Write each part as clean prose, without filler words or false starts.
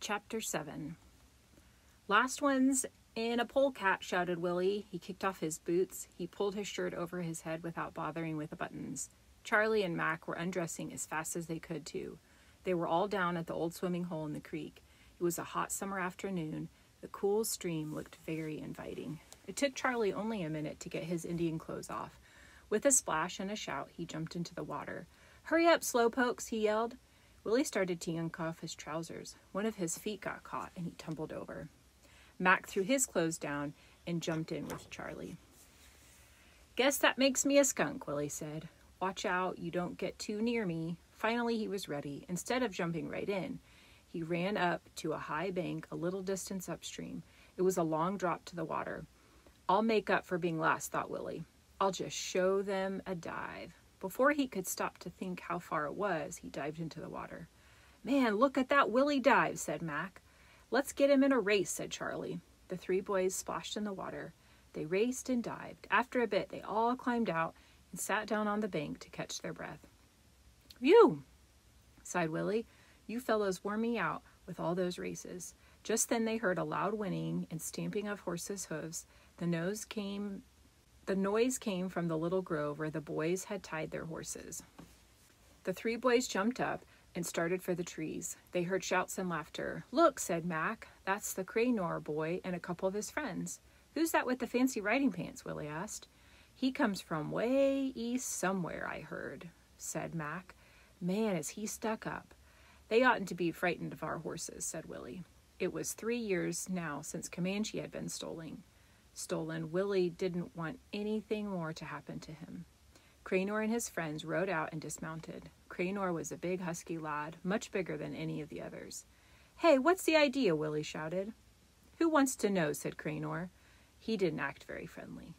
Chapter 7. Last one's in a polecat, shouted Willie. He kicked off his boots. He pulled his shirt over his head without bothering with the buttons. Charlie and Mac were undressing as fast as they could, too. They were all down at the old swimming hole in the creek. It was a hot summer afternoon. The cool stream looked very inviting. It took Charlie only a minute to get his Indian clothes off. With a splash and a shout, he jumped into the water. "Hurry up, slowpokes," he yelled. Willie started to yank off his trousers. One of his feet got caught, and he tumbled over. Mac threw his clothes down and jumped in with Charlie. "Guess that makes me a skunk," Willie said. "Watch out, you don't get too near me." Finally, he was ready. Instead of jumping right in, he ran up to a high bank a little distance upstream. It was a long drop to the water. "I'll make up for being last," thought Willie. "I'll just show them a dive." Before he could stop to think how far it was, he dived into the water. "Man, look at that Willie dive," said Mac. "Let's get him in a race," said Charlie. The three boys splashed in the water. They raced and dived. After a bit, they all climbed out and sat down on the bank to catch their breath. "Phew," sighed Willie. "You fellows wore me out with all those races." Just then they heard a loud whinnying and stamping of horses' hooves. The noise came from the little grove where the boys had tied their horses. The three boys jumped up and started for the trees. They heard shouts and laughter. "Look," said Mac. "That's the Cranor boy and a couple of his friends." "Who's that with the fancy riding pants?" Willie asked. "He comes from way east somewhere, I heard," said Mac. "Man, is he stuck up." "They oughtn't to be frightened of our horses," said Willie. It was 3 years now since Comanche had been stolen. Willie didn't want anything more to happen to him. Cranor and his friends rode out and dismounted. Cranor was a big husky lad, much bigger than any of the others. "Hey, what's the idea?" Willie shouted. "Who wants to know?" said Cranor. He didn't act very friendly.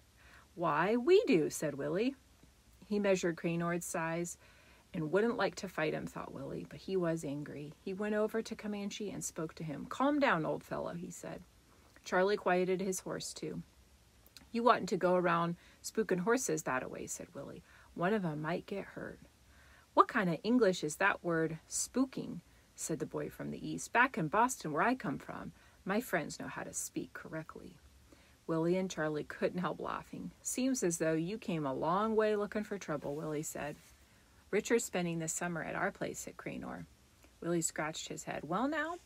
"Why, we do," said Willie. He measured Cranor's size and wouldn't like to fight him, thought Willie, but he was angry. He went over to Comanche and spoke to him. "Calm down, old fellow," he said. Charlie quieted his horse, too. "You oughtn't to go around spooking horses that-a-way," said Willie. "One of 'em might get hurt." "What kind of English is that word, spooking?" said the boy from the east. "Back in Boston, where I come from, my friends know how to speak correctly." Willie and Charlie couldn't help laughing. "Seems as though you came a long way looking for trouble," Willie said. "Richard's spending the summer at our place," said Cranor. Willie scratched his head. "Well now,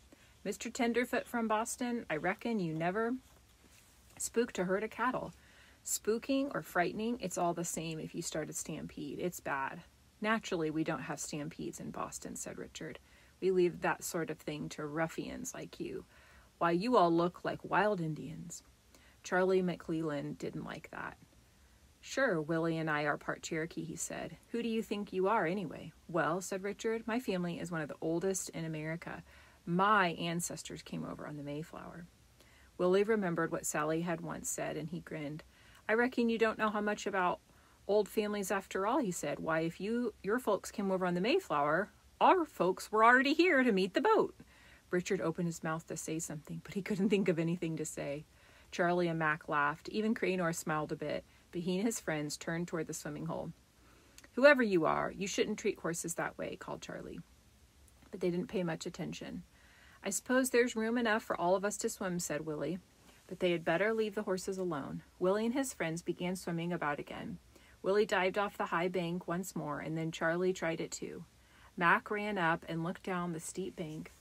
Mr. Tenderfoot from Boston, I reckon you never spooked a herd of cattle. Spooking or frightening, it's all the same if you start a stampede. It's bad." "Naturally, we don't have stampedes in Boston," said Richard. "We leave that sort of thing to ruffians like you. Why, you all look like wild Indians." Charlie McClellan didn't like that. "Sure, Willie and I are part Cherokee," he said. "Who do you think you are, anyway?" "Well," said Richard, "my family is one of the oldest in America. My ancestors came over on the Mayflower." Willie remembered what Sally had once said, and he grinned. "I reckon you don't know how much about old families after all," he said. "Why, if your folks came over on the Mayflower, our folks were already here to meet the boat." Richard opened his mouth to say something, but he couldn't think of anything to say. Charlie and Mac laughed. Even Cranor smiled a bit, but he and his friends turned toward the swimming hole. "Whoever you are, you shouldn't treat horses that way," called Charlie. But they didn't pay much attention. "I suppose there's room enough for all of us to swim," said Willie. "But they had better leave the horses alone." Willie and his friends began swimming about again. Willie dived off the high bank once more, and then Charlie tried it too. Mac ran up and looked down the steep bank.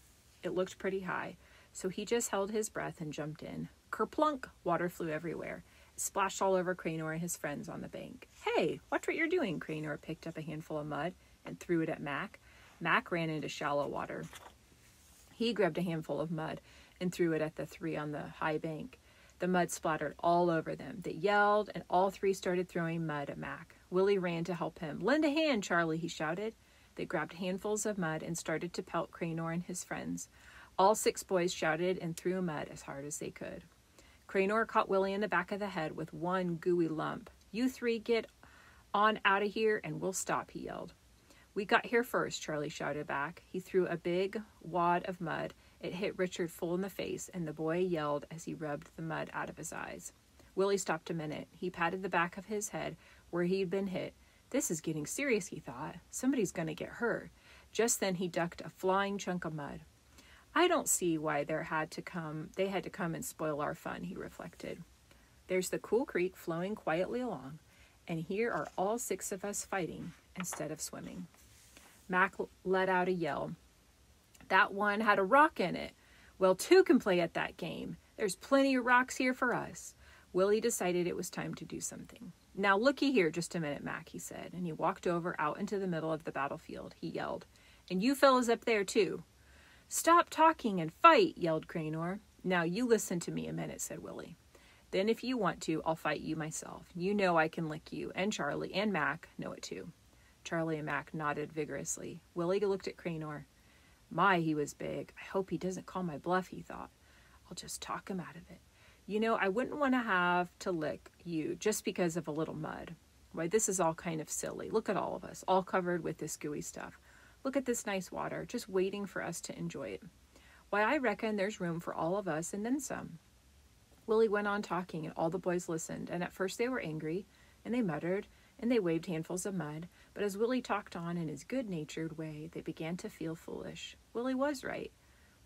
It looked pretty high, so he just held his breath and jumped in. Kerplunk! Water flew everywhere. It splashed all over Cranor and his friends on the bank. "Hey, watch what you're doing!" Cranor picked up a handful of mud and threw it at Mac. Mac ran into shallow water. He grabbed a handful of mud and threw it at the three on the high bank. The mud splattered all over them. They yelled, and all three started throwing mud at Mac. Willie ran to help him. "Lend a hand, Charlie," he shouted. They grabbed handfuls of mud and started to pelt Cranor and his friends. All 6 boys shouted and threw mud as hard as they could. Cranor caught Willie in the back of the head with one gooey lump. "You 3 get on out of here and we'll stop," he yelled. "We got here first," Charlie shouted back. He threw a big wad of mud. It hit Richard full in the face, and the boy yelled as he rubbed the mud out of his eyes. Willie stopped a minute. He patted the back of his head where he'd been hit. This is getting serious, he thought. Somebody's going to get hurt. Just then he ducked a flying chunk of mud. I don't see why they had to come and spoil our fun, he reflected. There's the cool creek flowing quietly along, and here are all 6 of us fighting instead of swimming. Mac let out a yell. That one had a rock in it. Well, 2 can play at that game. There's plenty of rocks here for us. Willie decided it was time to do something. Now looky here just a minute, Mac, he said, and he walked over out into the middle of the battlefield. He yelled, and you fellas up there too. Stop talking and fight, yelled Cranor. Now you listen to me a minute, said Willie. Then if you want to, I'll fight you myself. You know I can lick you, and Charlie and Mac know it too. Charlie and Mac nodded vigorously. Willie looked at Cranor. My, he was big. I hope he doesn't call my bluff, he thought. I'll just talk him out of it. You know, I wouldn't want to have to lick you just because of a little mud. Why, this is all kind of silly. Look at all of us, all covered with this gooey stuff. Look at this nice water, just waiting for us to enjoy it. Why, I reckon there's room for all of us and then some. Willie went on talking, and all the boys listened, and at first they were angry, and they muttered, and they waved handfuls of mud, but as Willie talked on in his good-natured way, they began to feel foolish. Willie was right.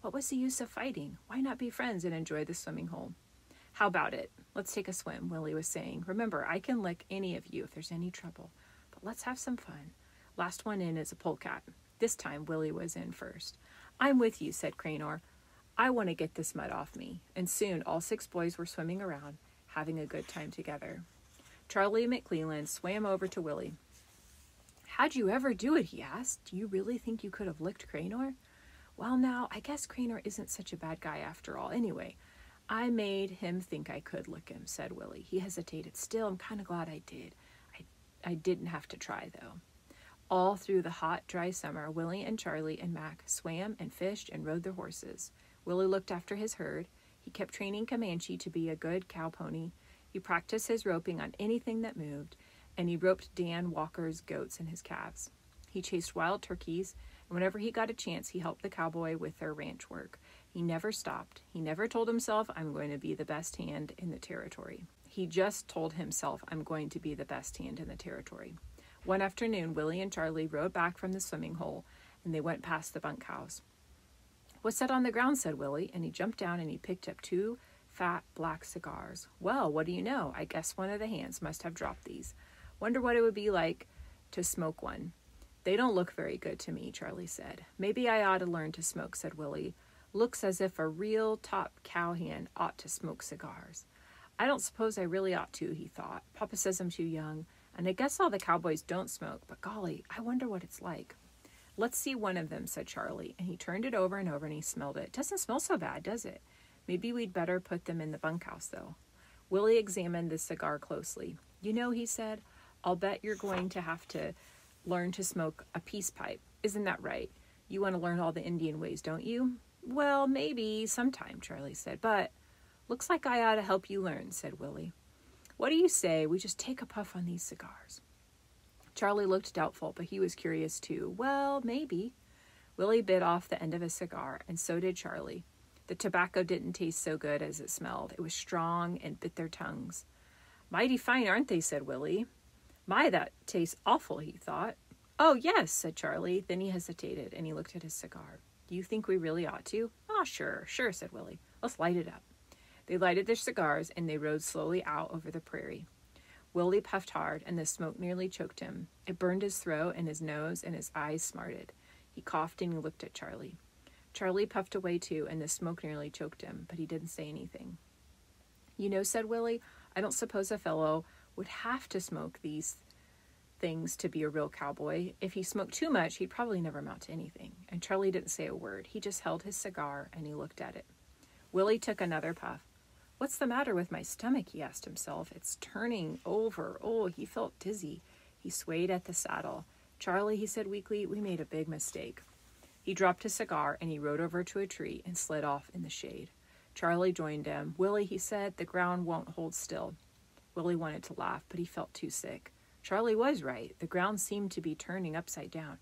What was the use of fighting? Why not be friends and enjoy the swimming hole? How about it? Let's take a swim, Willie was saying. Remember, I can lick any of you if there's any trouble, but let's have some fun. Last one in is a polecat. This time, Willie was in first. I'm with you, said Cranor. I want to get this mud off me. And soon all 6 boys were swimming around, having a good time together. Charlie McClelland swam over to Willie. How'd you ever do it, he asked. Do you really think you could have licked Cranor? Well, now, I guess Cranor isn't such a bad guy after all. Anyway, I made him think I could lick him, said Willie. He hesitated. Still, I'm kind of glad I did. I didn't have to try, though. All through the hot, dry summer, Willie and Charlie and Mac swam and fished and rode their horses. Willie looked after his herd. He kept training Comanche to be a good cow pony. He practiced his roping on anything that moved, and he roped Dan Walker's goats and his calves. He chased wild turkeys, and whenever he got a chance, he helped the cowboy with their ranch work. He never stopped. He never told himself, I'm going to be the best hand in the territory. He just told himself, I'm going to be the best hand in the territory. One afternoon, Willie and Charlie rode back from the swimming hole, and they went past the bunkhouse. What's that on the ground, said Willie, and he jumped down and he picked up 2 fat black cigars. Well, what do you know? I guess one of the hands must have dropped these. Wonder what it would be like to smoke one. They don't look very good to me, Charlie said. Maybe I ought to learn to smoke, said Willie. Looks as if a real top cowhand ought to smoke cigars. I don't suppose I really ought to, he thought. Papa says I'm too young, and I guess all the cowboys don't smoke, but golly, I wonder what it's like. Let's see one of them, said Charlie, and he turned it over and over and he smelled it. Doesn't smell so bad, does it? Maybe we'd better put them in the bunkhouse, though. Willie examined the cigar closely. You know, he said, I'll bet you're going to have to learn to smoke a peace pipe. Isn't that right? You want to learn all the Indian ways, don't you? Well, maybe sometime, Charlie said, but looks like I ought to help you learn, said Willie. What do you say we just take a puff on these cigars? Charlie looked doubtful, but he was curious too. Well, maybe. Willie bit off the end of a cigar, and so did Charlie. The tobacco didn't taste so good as it smelled. It was strong and bit their tongues. Mighty fine, aren't they, said Willie. My, that tastes awful, he thought. Oh, yes, said Charlie. Then he hesitated, and he looked at his cigar. Do you think we really ought to? Oh, sure, said Willie. Let's light it up. They lighted their cigars, and they rode slowly out over the prairie. Willie puffed hard, and the smoke nearly choked him. It burned his throat and his nose, and his eyes smarted. He coughed, and he looked at Charlie. Charlie puffed away too, and the smoke nearly choked him, but he didn't say anything. You know, said Willie, I don't suppose a fellow would have to smoke these things to be a real cowboy. If he smoked too much, he'd probably never amount to anything. And Charlie didn't say a word. He just held his cigar, and he looked at it. Willie took another puff. What's the matter with my stomach, he asked himself. It's turning over. Oh, he felt dizzy. He swayed at the saddle. Charlie, he said weakly, we made a big mistake. He dropped his cigar, and he rode over to a tree and slid off in the shade. Charlie joined him. Willie, he said, the ground won't hold still. Willie wanted to laugh, but he felt too sick. Charlie was right. The ground seemed to be turning upside down.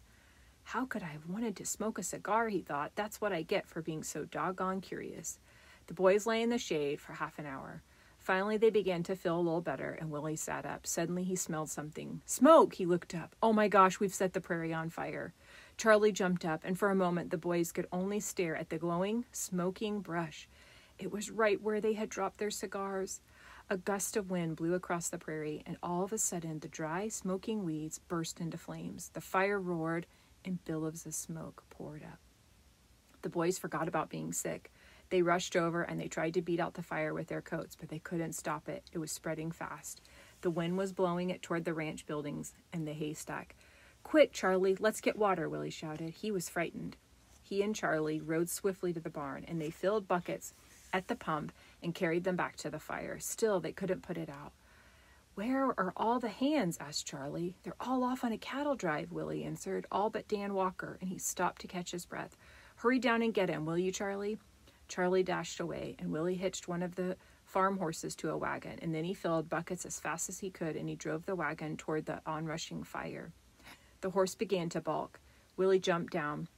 How could I have wanted to smoke a cigar, he thought. That's what I get for being so doggone curious. The boys lay in the shade for half an hour. Finally, they began to feel a little better, and Willie sat up. Suddenly, he smelled something. Smoke! He looked up. Oh, my gosh, we've set the prairie on fire. Charlie jumped up, and for a moment the boys could only stare at the glowing, smoking brush. It was right where they had dropped their cigars. A gust of wind blew across the prairie, and all of a sudden the dry, smoking weeds burst into flames. The fire roared, and billows of smoke poured up. The boys forgot about being sick. They rushed over, and they tried to beat out the fire with their coats, but they couldn't stop it. It was spreading fast. The wind was blowing it toward the ranch buildings and the haystack. "Quick, Charlie, let's get water," Willie shouted. He was frightened. He and Charlie rode swiftly to the barn, and they filled buckets at the pump and carried them back to the fire. Still, they couldn't put it out. "Where are all the hands?" asked Charlie. "They're all off on a cattle drive," Willie answered, "all but Dan Walker," and he stopped to catch his breath. "Hurry down and get him, will you, Charlie?" Charlie dashed away, and Willie hitched one of the farm horses to a wagon, and then he filled buckets as fast as he could, and he drove the wagon toward the onrushing fire. The horse began to balk. Willie jumped down.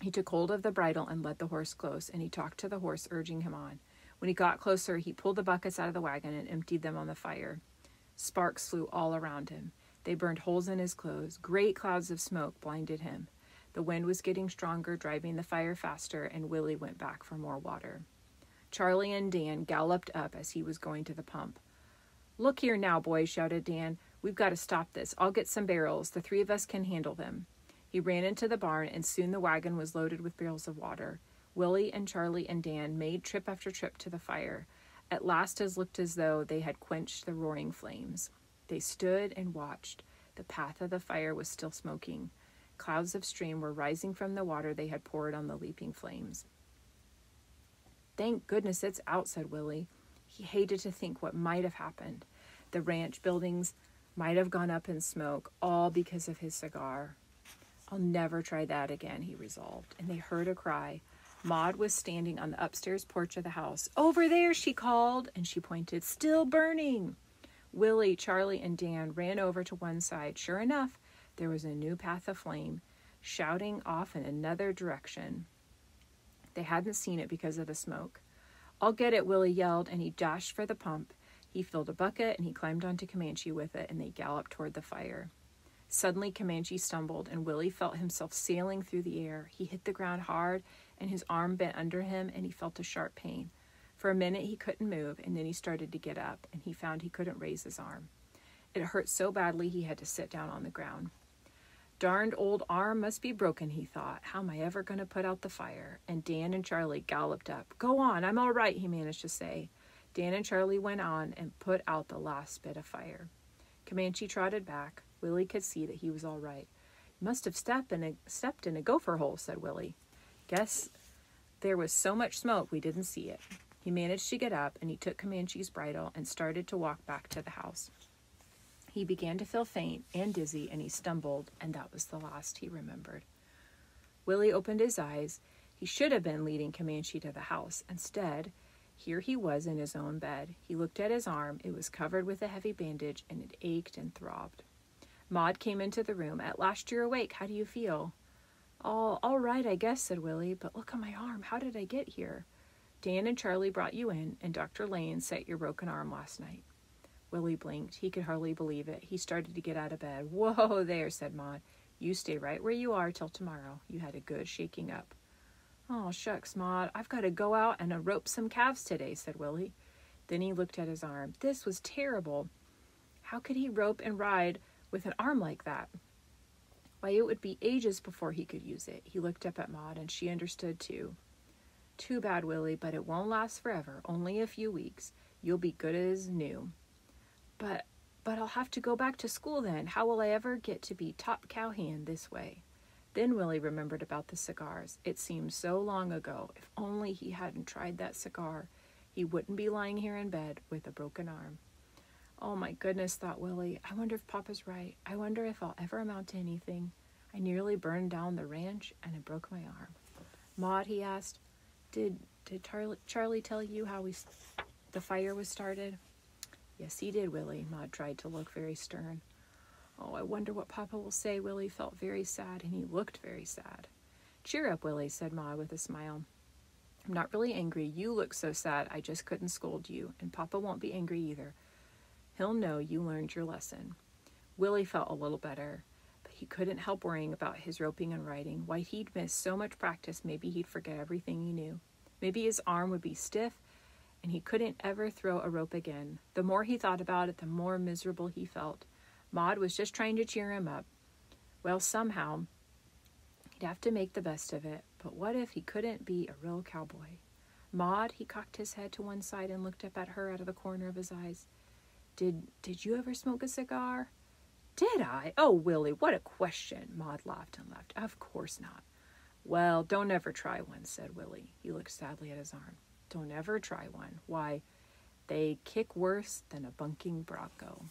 He took hold of the bridle and led the horse close, and he talked to the horse, urging him on. When he got closer, he pulled the buckets out of the wagon and emptied them on the fire. Sparks flew all around him. They burned holes in his clothes. Great clouds of smoke blinded him. The wind was getting stronger, driving the fire faster, and Willie went back for more water. Charlie and Dan galloped up as he was going to the pump. "Look here now, boys," shouted Dan. "We've got to stop this. I'll get some barrels. The three of us can handle them." He ran into the barn, and soon the wagon was loaded with barrels of water. Willie and Charlie and Dan made trip after trip to the fire. At last it looked as though they had quenched the roaring flames. They stood and watched. The path of the fire was still smoking. Clouds of steam were rising from the water they had poured on the leaping flames. "Thank goodness it's out," said Willie. He hated to think what might have happened. The ranch buildings might have gone up in smoke, all because of his cigar. "I'll never try that again," he resolved. And they heard a cry. Maud was standing on the upstairs porch of the house. "Over there," she called, and she pointed. "Still burning." Willie, Charlie, and Dan ran over to one side. Sure enough, there was a new path of flame, shouting off in another direction. They hadn't seen it because of the smoke. "I'll get it," Willie yelled, and he dashed for the pump. He filled a bucket, and he climbed onto Comanche with it, and they galloped toward the fire. Suddenly, Comanche stumbled, and Willie felt himself sailing through the air. He hit the ground hard, and his arm bent under him, and he felt a sharp pain. For a minute, he couldn't move, and then he started to get up, and he found he couldn't raise his arm. It hurt so badly he had to sit down on the ground. "Darned old arm must be broken," he thought. "How am I ever going to put out the fire?" And Dan and Charlie galloped up. "Go on, I'm all right," he managed to say. Dan and Charlie went on and put out the last bit of fire. Comanche trotted back. Willie could see that he was all right. "You must have stepped in a gopher hole," said Willie. "Guess there was so much smoke we didn't see it." He managed to get up, and he took Comanche's bridle and started to walk back to the house. He began to feel faint and dizzy, and he stumbled, and that was the last he remembered. Willie opened his eyes. He should have been leading Comanche to the house. Instead, here he was in his own bed. He looked at his arm. It was covered with a heavy bandage, and it ached and throbbed. Maud came into the room. "At last you're awake. How do you feel?" All right, I guess," said Willie. "But look at my arm. How did I get here?" "Dan and Charlie brought you in, and Dr. Lane set your broken arm last night." Willie blinked. He could hardly believe it. He started to get out of bed. "Whoa there," said Maud. "You stay right where you are till tomorrow. You had a good shaking up." "Oh, shucks, Maud. I've got to go out and rope some calves today," said Willie. Then he looked at his arm. This was terrible. How could he rope and ride with an arm like that? Why, it would be ages before he could use it. He looked up at Maud, and she understood too. "Too bad, Willie, but it won't last forever. Only a few weeks. You'll be good as new." But I'll have to go back to school then. How will I ever get to be top cowhand this way?" Then Willie remembered about the cigars. It seemed so long ago. If only he hadn't tried that cigar, he wouldn't be lying here in bed with a broken arm. "Oh my goodness," thought Willie. "I wonder if Papa's right. I wonder if I'll ever amount to anything. I nearly burned down the ranch, and I broke my arm." "Maud," he asked, did Charlie tell you how the fire was started?" "Yes, he did, Willie." Maud tried to look very stern. "Oh, I wonder what Papa will say." Willie felt very sad, and he looked very sad. "Cheer up, Willie," said Maud with a smile. "I'm not really angry. You look so sad I just couldn't scold you, and Papa won't be angry either. He'll know you learned your lesson." Willie felt a little better, but He couldn't help worrying about his roping and riding. Why he'd miss so much practice, maybe he'd forget everything he knew. Maybe his arm would be stiff and he couldn't ever throw a rope again. The more he thought about it, the more miserable he felt. Maud was just trying to cheer him up. Well, somehow, he'd have to make the best of it. But what if he couldn't be a real cowboy? Maud, he cocked his head to one side and looked up at her out of the corner of his eyes. Did you ever smoke a cigar? Did I? Oh, Willie, what a question. Maud laughed and laughed. Of course not. Well, don't ever try one, said Willie. He looked sadly at his arm. Don't ever try one. Why, they kick worse than a bunking bronco.